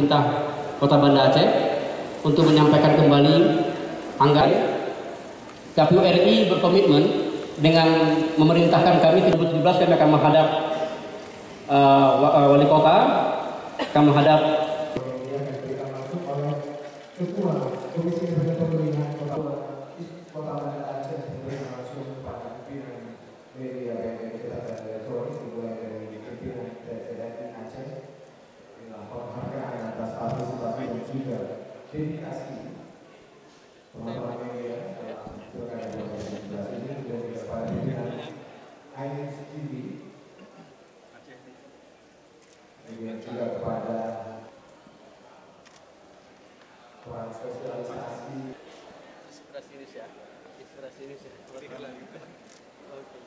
pemerintah Kota Banda Aceh untuk menyampaikan kembali anggaran. KPU RI berkomitmen dengan memerintahkan kami 2017 kami akan menghadap wali kota, akan menghadap Ketua Komisi Pemilihan Kota Banda Aceh memberikan langsung pada pimpinan media baik digital dan elektronik dimulai dari pimpinan TNI Aceh dengan penghargaan atas partisipasi dan juga dedikasi teman-teman media dalam pilkada 2017 ini dan juga pada pimpinan INTV kemudian juga kepada peran sosialisasi Inspirasi Indonesia. Oke.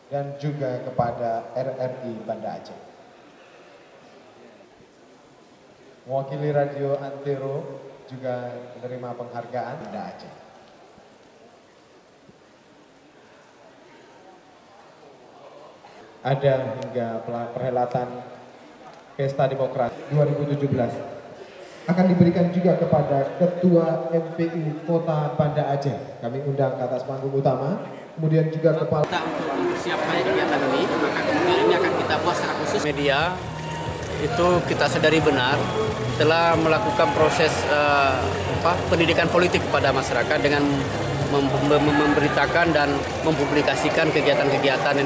dan juga kepada RRI Banda Aceh. Mewakili Radio Antero juga menerima penghargaan Banda Aceh. Ada hingga perhelatan Pesta Demokrasi 2017 akan diberikan juga kepada Ketua MPU Kota Banda Aceh. Kami undang ke atas panggung utama. Kemudian juga kepala Kita untuk mempersiapkan kegiatan ini, maka kemudian ini akan kita buat secara khusus. Media itu kita sadari benar telah melakukan proses pendidikan politik kepada masyarakat dengan memberitakan dan mempublikasikan kegiatan-kegiatan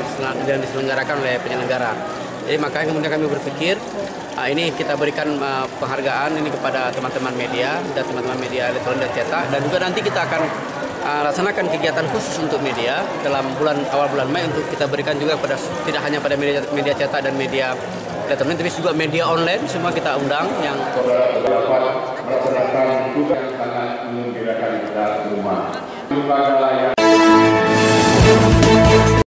yang diselenggarakan oleh penyelenggara. Jadi makanya kemudian kami berpikir ini kita berikan penghargaan ini kepada teman-teman media dan teman-teman media elektronik dan cetak, dan juga nanti kita akan laksanakan kegiatan khusus untuk media dalam awal bulan Mei untuk kita berikan juga pada tidak hanya pada media cetak dan media elektronik, tapi juga media online semua kita undang yang dapat melaksanakan tugas yang sangat mengembirakan kita semua.